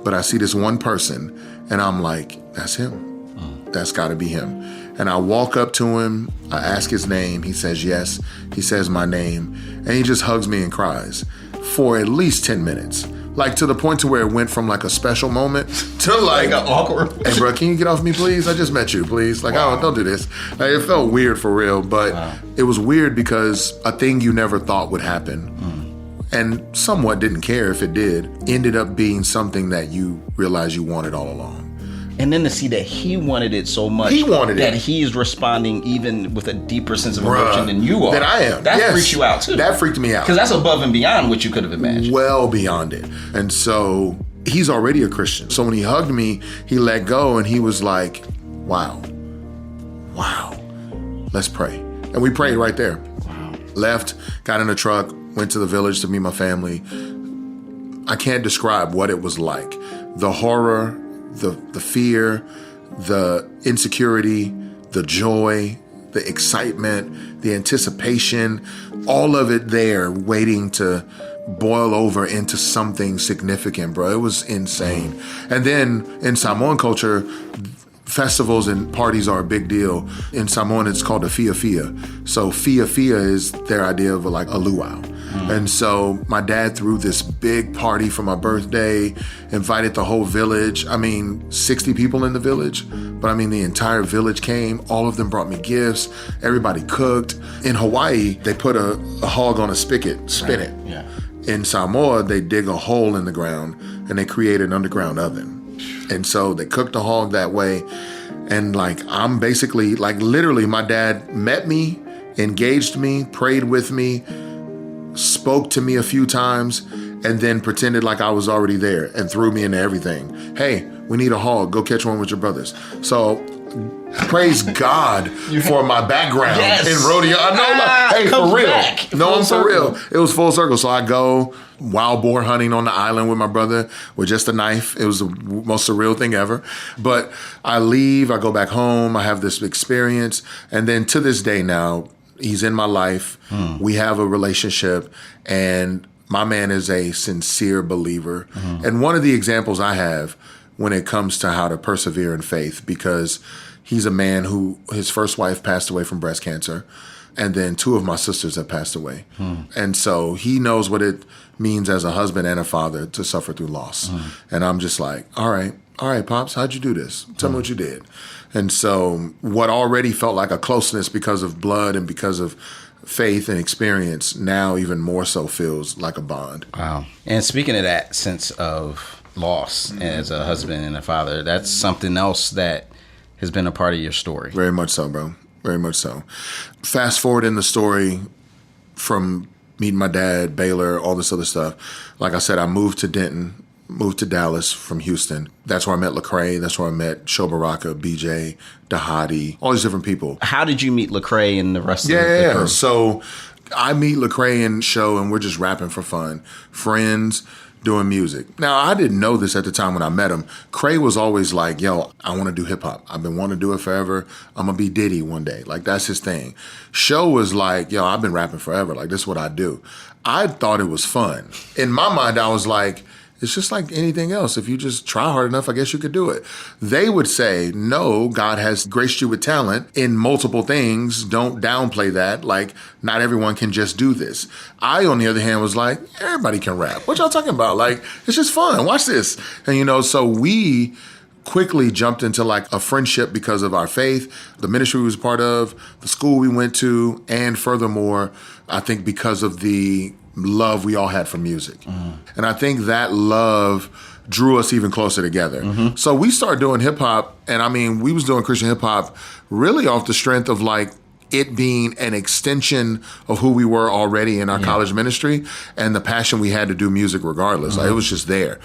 but I see this one person and I'm like, that's him. That's gotta be him. And I walk up to him, I ask his name, he says yes, he says my name, and he just hugs me and cries for at least 10 minutes. Like to the point to where it went from like a special moment to like awkward. Hey bro, can you get off me please? I just met you, please. Like, oh, don't do this. Like, it felt weird for real, but it was weird because a thing you never thought would happen and somewhat didn't care if it did, ended up being something that you realized you wanted all along. And then to see that he wanted it so much that he's responding even with a deeper sense of emotion than you are. Than I am. That freaks you out too. That freaked me out. Because that's above and beyond what you could have imagined. Well beyond it. And so he's already a Christian. So when he hugged me, he let go and he was like, wow, let's pray. And we prayed right there. Wow. Left, got in a truck, went to the village to meet my family. I can't describe what it was like. The horror, the fear, the insecurity, the joy, the excitement, the anticipation, all of it there waiting to boil over into something significant, bro. It was insane. And then in Samoan culture, festivals and parties are a big deal. In Samoan, it's called a fia fia. So fia fia is their idea of like a luau. And so my dad threw this big party for my birthday, invited the whole village. 60 people in the village, but the entire village came. All of them brought me gifts. Everybody cooked. In Hawaii, they put a hog on a spigot, spin it. Yeah. In Samoa, they dig a hole in the ground and they create an underground oven. And so they cooked the hog that way. And I'm basically, literally my dad met me, engaged me, prayed with me, spoke to me a few times, and then pretended like I was already there and threw me into everything. Hey, we need a hog. Go catch one with your brothers. So praise God for my background in rodeo. I know, for real. No, I'm for real. It was full circle. So I go wild boar hunting on the island with my brother with just a knife. It was the most surreal thing ever. But I leave, I go back home, I have this experience. And then to this day now, he's in my life. We have a relationship, and my man is a sincere believer. And one of the examples I have when it comes to how to persevere in faith, because he's a man who his first wife passed away from breast cancer, and then 2 of my sisters have passed away. And so he knows what it means as a husband and a father to suffer through loss. And I'm just like, all right, Pops, how'd you do this? Tell me what you did. And so what already felt like a closeness because of blood and because of faith and experience now even more so feels like a bond. Wow. And speaking of that sense of loss as a husband and a father, that's something else that has been a part of your story. Very much so, bro. Very much so. Fast forward in the story from meeting my dad, Baylor, all this other stuff. Like I said, I moved to Denton, moved to Dallas from Houston. That's where I met Lecrae. That's where I met Shobaraka, BJ, Dahadi, all these different people. How did you meet Lecrae and the rest of the crew? So I meet Lecrae and Show, and we're just rapping for fun. Friends, doing music. Now, I didn't know this at the time when I met him. Cray was always like, yo, I want to do hip hop. I've been wanting to do it forever. I'm going to be Diddy one day. Like, that's his thing. Show was like, yo, I've been rapping forever. Like, this is what I do. I thought it was fun. In my mind, I was like, it's just like anything else. If you just try hard enough, I guess you could do it. They would say, no, God has graced you with talent in multiple things. Don't downplay that. Like, not everyone can just do this. I, on the other hand, was like, everybody can rap. What y'all talking about? Like, it's just fun. Watch this. And, so we quickly jumped into like a friendship because of our faith, the ministry we was part of, the school we went to, and furthermore, I think because of the love we all had for music. And I think that love drew us even closer together. So we started doing hip hop, and I mean, we was doing Christian hip hop really off the strength of like it being an extension of who we were already in our college ministry and the passion we had to do music regardless. Like, it was just there.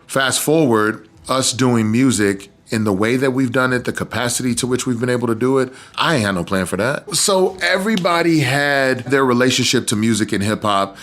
Fast forward, us doing music in the way that we've done it, the capacity to which we've been able to do it, I ain't had no plan for that. So everybody had their relationship to music and hip hop,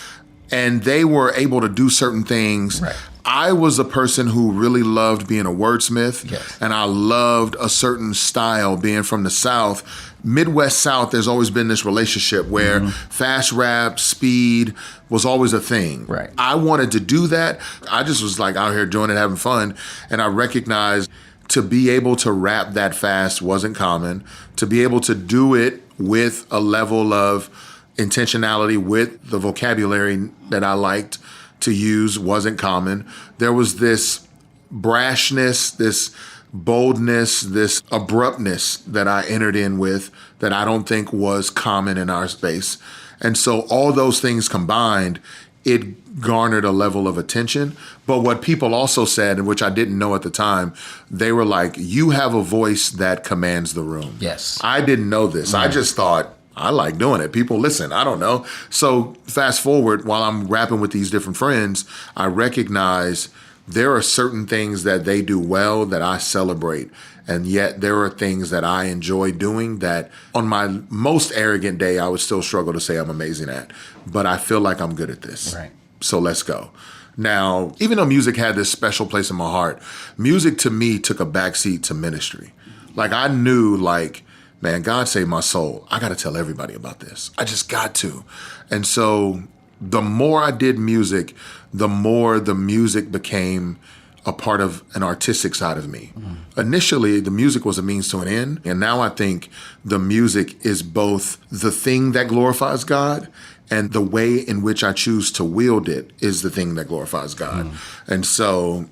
and they were able to do certain things. Right. I was a person who really loved being a wordsmith, and I loved a certain style being from the South. Midwest South, there's always been this relationship where fast rap, speed was always a thing. Right. I wanted to do that. I just was like out here doing it, having fun, and I recognized to be able to rap that fast wasn't common. To be able to do it with a level of intentionality with the vocabulary that I liked to use wasn't common. There was this brashness, this boldness, this abruptness that I entered in with that I don't think was common in our space. And so all those things combined, it garnered a level of attention. But what people also said, and which I didn't know at the time, they were like, you have a voice that commands the room. Yes. I didn't know this. I just thought, I like doing it. People listen. I don't know. So fast forward, while I'm rapping with these different friends, I recognize there are certain things that they do well that I celebrate. And yet there are things that I enjoy doing that on my most arrogant day, I would still struggle to say I'm amazing at. But I feel like I'm good at this. Right. So let's go. Now, even though music had this special place in my heart, music to me took a backseat to ministry. Like I knew like, man, God saved my soul. I got to tell everybody about this. I just got to. And so the more I did music, the more the music became a part of an artistic side of me. Initially, the music was a means to an end. And now I think the music is both the thing that glorifies God and the way in which I choose to wield it is the thing that glorifies God. And so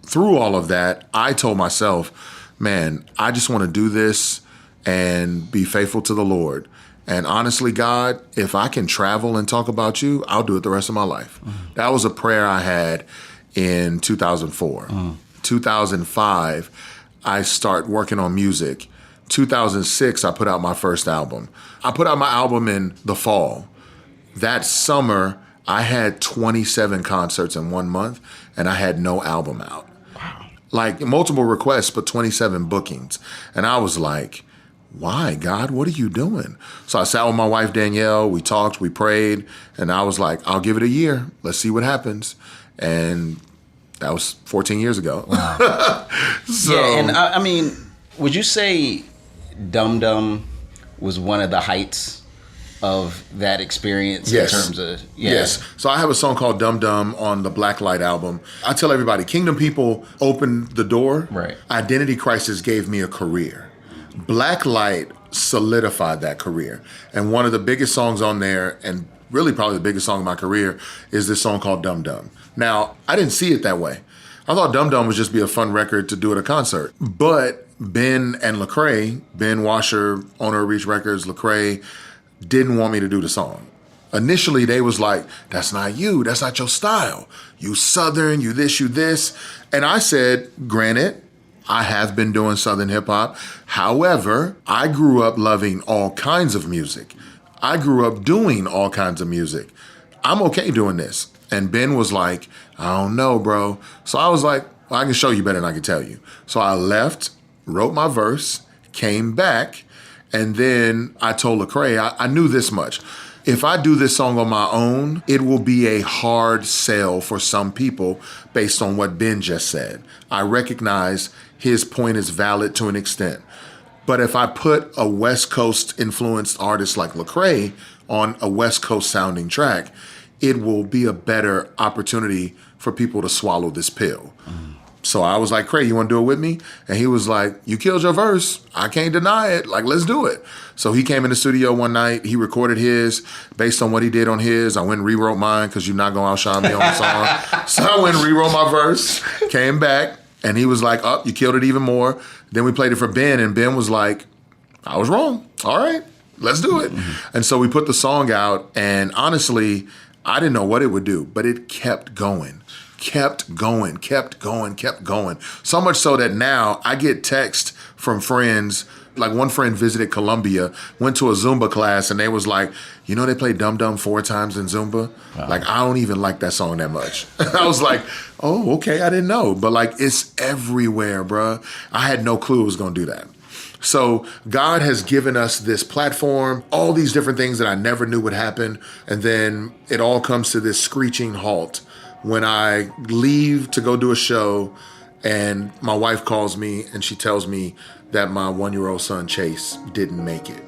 through all of that, I told myself, man, I just want to do this and be faithful to the Lord. And honestly, God, if I can travel and talk about you, I'll do it the rest of my life. That was a prayer I had in 2004. 2005, I start working on music. 2006, I put out my first album. I put out my album in the fall. That summer, I had 27 concerts in 1 month, and I had no album out. Wow. Like multiple requests, but 27 bookings. And I was like, why, God? What are you doing? So I sat with my wife, Danielle. We talked, we prayed, and I was like, I'll give it a year. Let's see what happens. And that was 14 years ago. Wow. So, yeah, and I mean, would you say Dum Dum was one of the heights of that experience in terms of... Yes. So I have a song called Dum Dum on the Blacklight album. I tell everybody, Kingdom People opened the door. Right. Identity Crisis gave me a career. Blacklight solidified that career. And one of the biggest songs on there, and really probably the biggest song of my career, is this song called Dum Dum. Now, I didn't see it that way. I thought Dum Dum would just be a fun record to do at a concert. But Ben and Lecrae, Ben Washer, owner of Reach Records, Lecrae, didn't want me to do the song. Initially, they was like, that's not you. That's not your style. You Southern, you this, you this. And I said, granted, I have been doing Southern hip hop. However, I grew up loving all kinds of music. I grew up doing all kinds of music. I'm okay doing this. And Ben was like, I don't know, bro. So I was like, well, I can show you better than I can tell you. So I left, wrote my verse, came back, and then I told Lecrae, I knew this much. If I do this song on my own, it will be a hard sell for some people based on what Ben just said. I recognize his point is valid to an extent. But if I put a West Coast influenced artist like Lecrae on a West Coast sounding track, it will be a better opportunity for people to swallow this pill. So I was like, Craig, you want to do it with me? And he was like, you killed your verse. I can't deny it. Like, let's do it. So he came in the studio one night. He recorded his. Based on what he did on his, I went and rewrote mine because you're not going to outshine me on the song. So I went and rewrote my verse, came back, and he was like, oh, you killed it even more. Then we played it for Ben, and Ben was like, I was wrong. All right, let's do it. And so we put the song out, and honestly, I didn't know what it would do, but it kept going. Kept going. So much so that now I get texts from friends. Like one friend visited Colombia, went to a Zumba class, and they was like, you know, they play Dum Dum 4 times in Zumba. Wow. Like, I don't even like that song that much. I was like, oh, okay, I didn't know. But like, it's everywhere, bruh. I had no clue it was going to do that. So God has given us this platform, all these different things that I never knew would happen. And then it all comes to this screeching halt when I leave to go do a show, and my wife calls me and she tells me that my 1-year-old son, Chase, didn't make it.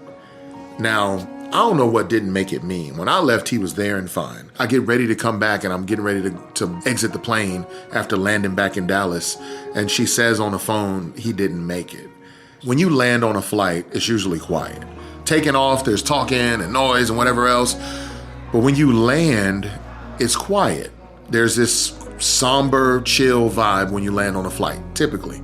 Now, I don't know what didn't make it mean. When I left, he was there and fine. I get ready to come back, and I'm getting ready to exit the plane after landing back in Dallas. And she says on the phone, he didn't make it. When you land on a flight, it's usually quiet. Taking off, there's talking and noise and whatever else. But when you land, it's quiet. There's this somber, chill vibe when you land on a flight, typically.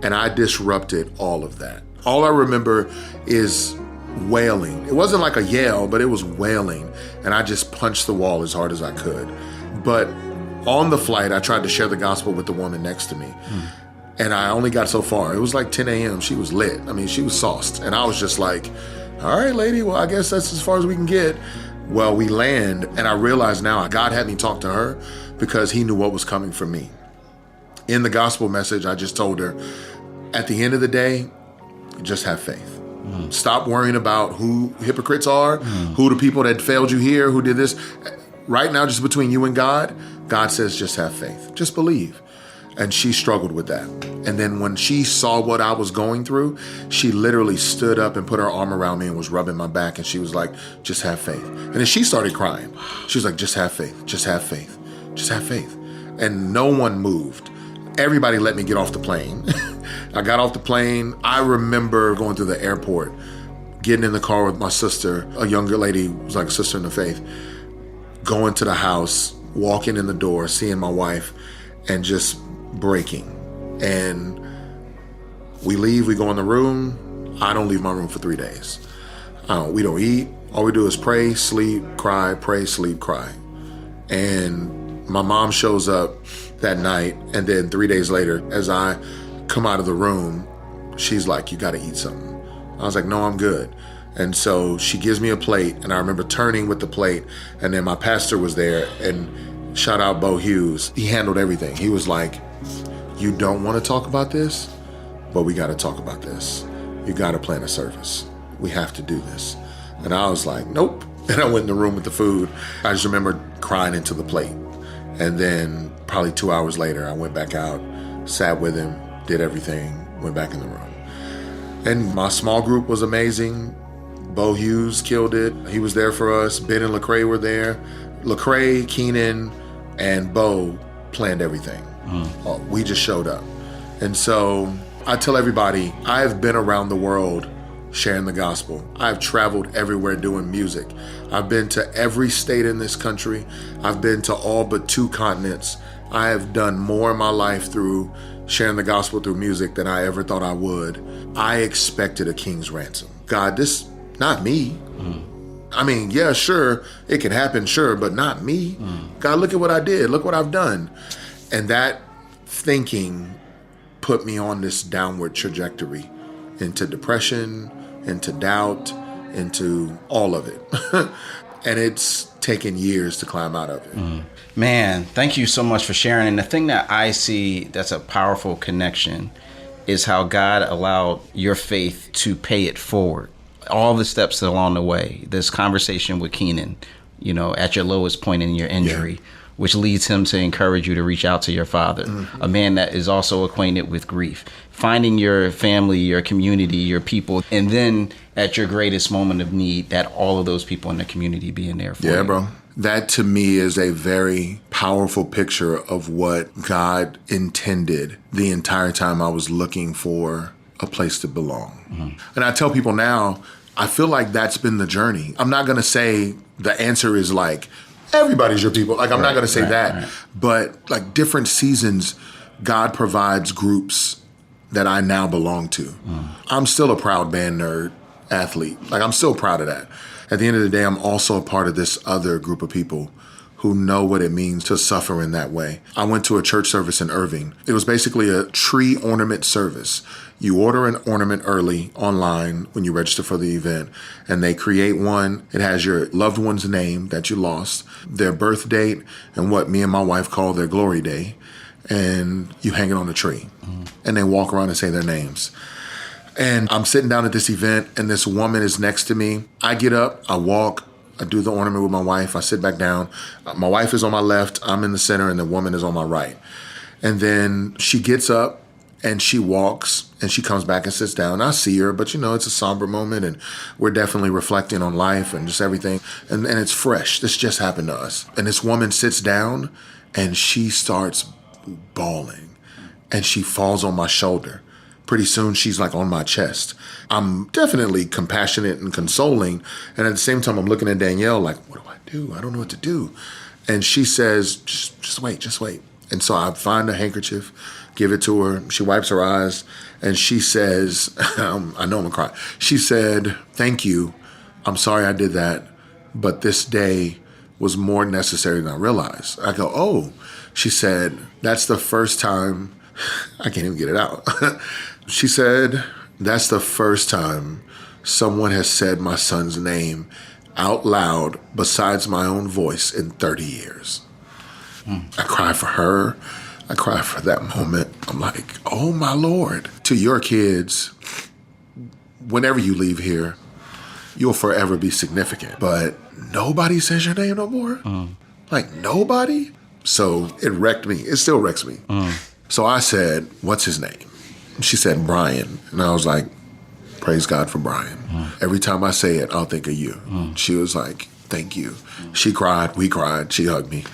And I disrupted all of that. All I remember is wailing. It wasn't like a yell, but it was wailing. And I just punched the wall as hard as I could. But on the flight, I tried to share the gospel with the woman next to me. And I only got so far. It was like 10 a.m. She was lit. I mean, she was sauced. And I was just like, all right, lady, well, I guess that's as far as we can get. Well, we land, and I realize now God had me talk to her because he knew what was coming for me. In the gospel message, I just told her, at the end of the day, just have faith. Stop worrying about who hypocrites are, who the people that failed you here, who did this. Right now, just between you and God, God says just have faith. Just believe. And she struggled with that. And then when she saw what I was going through, she literally stood up and put her arm around me and was rubbing my back. And she was like, just have faith. And then she started crying. She was like, just have faith, just have faith, just have faith. And no one moved. Everybody let me get off the plane. I got off the plane. I remember going through the airport, getting in the car with my sister, a younger lady who was like a sister in the faith, going to the house, walking in the door, seeing my wife, and just breaking. And we leave, we go in the room. I don't leave my room for 3 days. We don't eat. All we do is pray, sleep, cry, pray, sleep, cry. And my mom shows up that night, and then 3 days later, as I come out of the room, she's like, you gotta eat something. I was like, no, I'm good. And so she gives me a plate, and I remember turning with the plate, and then my pastor was there, and shout out Bo Hughes. He handled everything. He was like, you don't want to talk about this, but we got to talk about this. You got to plan a service. We have to do this. And I was like, nope. And I went in the room with the food. I just remember crying into the plate. And then probably 2 hours later, I went back out, sat with him, did everything, went back in the room. And my small group was amazing. Bo Hughes killed it. He was there for us. Ben and Lecrae were there. Lecrae, Keenan, and Bo planned everything. We just showed up. And so I tell everybody, I've been around the world sharing the gospel. I've traveled everywhere doing music. I've been to every state in this country. I've been to all but 2 continents. I have done more in my life through sharing the gospel through music than I ever thought I would. I expected a king's ransom. God, this, not me. I mean, yeah, sure, it can happen, sure, but not me. God, look at what I did. Look what I've done. And that thinking put me on this downward trajectory into depression, into doubt, into all of it. And it's taken years to climb out of it. Man, thank you so much for sharing. And the thing that I see that's a powerful connection is how God allowed your faith to pay it forward. All the steps along the way, this conversation with Keenan, you know, at your lowest point in your injury, which leads him to encourage you to reach out to your father, a man that is also acquainted with grief, finding your family, your community, your people, and then at your greatest moment of need, that all of those people in the community being there for you. Yeah, bro. That to me is a very powerful picture of what God intended the entire time I was looking for a place to belong. And I tell people now, I feel like that's been the journey. I'm not going to say the answer is like, everybody's your people. Like, I'm not going to say that. But like different seasons, God provides groups that I now belong to. I'm still a proud band nerd athlete. Like, I'm still proud of that. at the end of the day, I'm also a part of this other group of people who know what it means to suffer in that way. I went to a church service in Irving. It was basically a tree ornament service. You order an ornament early online when you register for the event, and they create one. It has your loved one's name that you lost, their birth date, and what me and my wife call their glory day, and you hang it on the tree. And they walk around and say their names. And I'm sitting down at this event, and this woman is next to me. I get up, I walk, I do the ornament with my wife. I sit back down. My wife is on my left. I'm in the center, and the woman is on my right. And then she gets up, and she walks, and she comes back and sits down. I see her, but it's a somber moment, and we're definitely reflecting on life and just everything. And it's fresh. This just happened to us. And this woman sits down, and she starts bawling, and she falls on my shoulder. Pretty soon, she's like on my chest. I'm definitely compassionate and consoling. And at the same time, I'm looking at Danielle like, what do? I don't know what to do. And she says, just wait. And so I find a handkerchief, give it to her. She wipes her eyes, and she says, I know I'm gonna cry. She said, thank you. I'm sorry I did that, but this day was more necessary than I realized. I go, oh. She said, that's the first time, I can't even get it out. She said, that's the first time someone has said my son's name out loud besides my own voice in 30 years. I cry for her. I cry for that moment. I'm like, oh my Lord. To your kids, whenever you leave here, you'll forever be significant. But nobody says your name no more? Like nobody? So it wrecked me. It still wrecks me. So I said, what's his name? She said, Brian. And I was like, praise God for Brian. Every time I say it, I'll think of you. She was like, thank you. She cried. We cried. She hugged me.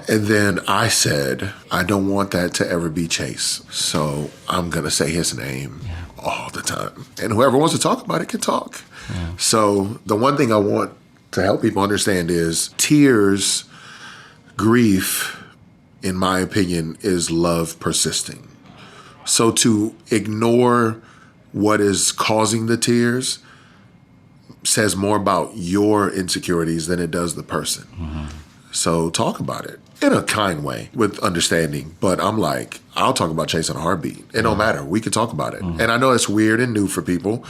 And then I said, I don't want that to ever be Chase. So I'm going to say his name all the time. And whoever wants to talk about it can talk. So the one thing I want to help people understand is tears, grief, in my opinion, is love persisting. So to ignore what is causing the tears says more about your insecurities than it does the person. So talk about it in a kind way with understanding. But I'm like, I'll talk about Chase in a heartbeat. It don't matter. We can talk about it. And I know it's weird and new for people,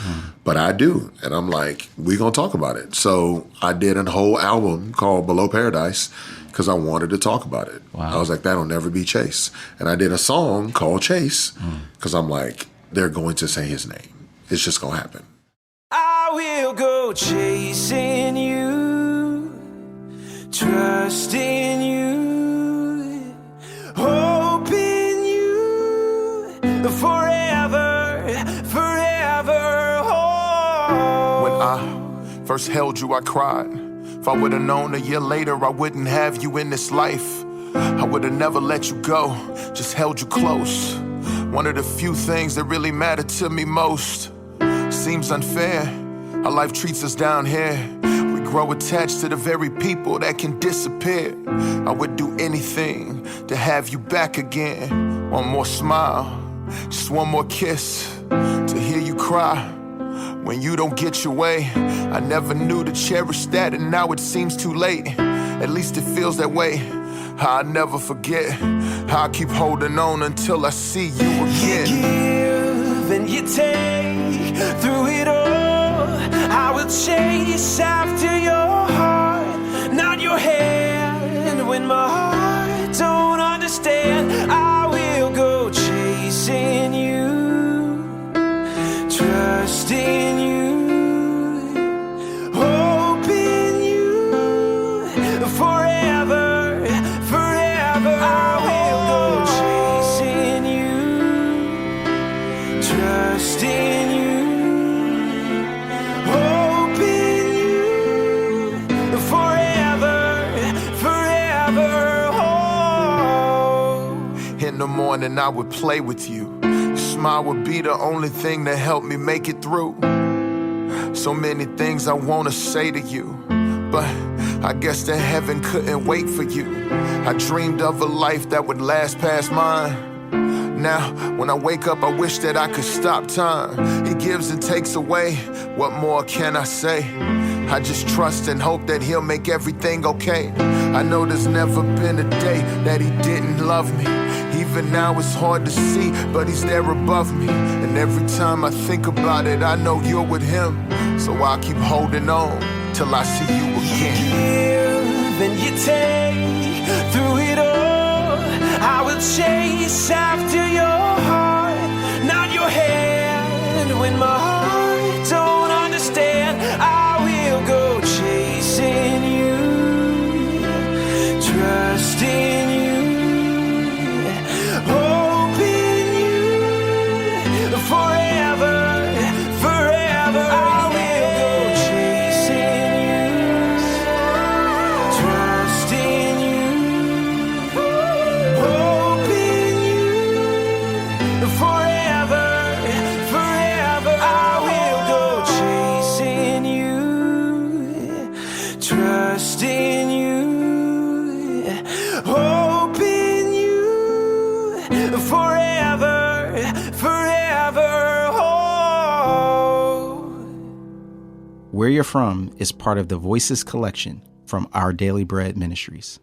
but I do. And I'm like, we gonna talk about it. So I did a whole album called Below Paradise because I wanted to talk about it. I was like, that'll never be Chase. And I did a song called Chase because I'm like, they're going to say his name. It's just gonna happen. I will go chasing you, trust in you, hope in you, forever, forever. Oh. When I first held you, I cried. If I would have known a year later I wouldn't have you in this life, I would have never let you go, just held you close. One of the few things that really matter to me most. Seems unfair how life treats us down here. We grow attached to the very people that can disappear. I would do anything to have you back again. One more smile, just one more kiss, to hear you cry when you don't get your way. I never knew to cherish that, and now it seems too late. At least it feels that way. I'll never forget how I keep holding on until I see you again. You give and you take through it all. I will chase after your heart, not your hand. When my heart don't understand, I will go chasing you, trust in you, hope in you, forever, forever. I will go chasing you, trust in you, hope in you, forever, forever. Oh. In the morning I would play with you. Your smile would be the only thing that helped me make it through. So many things I want to say to you, but I guess that heaven couldn't wait for you. I dreamed of a life that would last past mine. Now, when I wake up, I wish that I could stop time. He gives and takes away. What more can I say? I just trust and hope that he'll make everything okay. I know there's never been a day that he didn't love me. Even now it's hard to see, but he's there above me. And every time I think about it, I know you're with him. So I'll keep holding on till I see you again. You give and you take through it all. I will chase after your heart, not your hand. When my heart don't understand, I will go chasing you, trusting you, hoping you forever. Trusting you, hoping you forever, forever. Oh. Where You're From is part of the Voices collection from Our Daily Bread Ministries.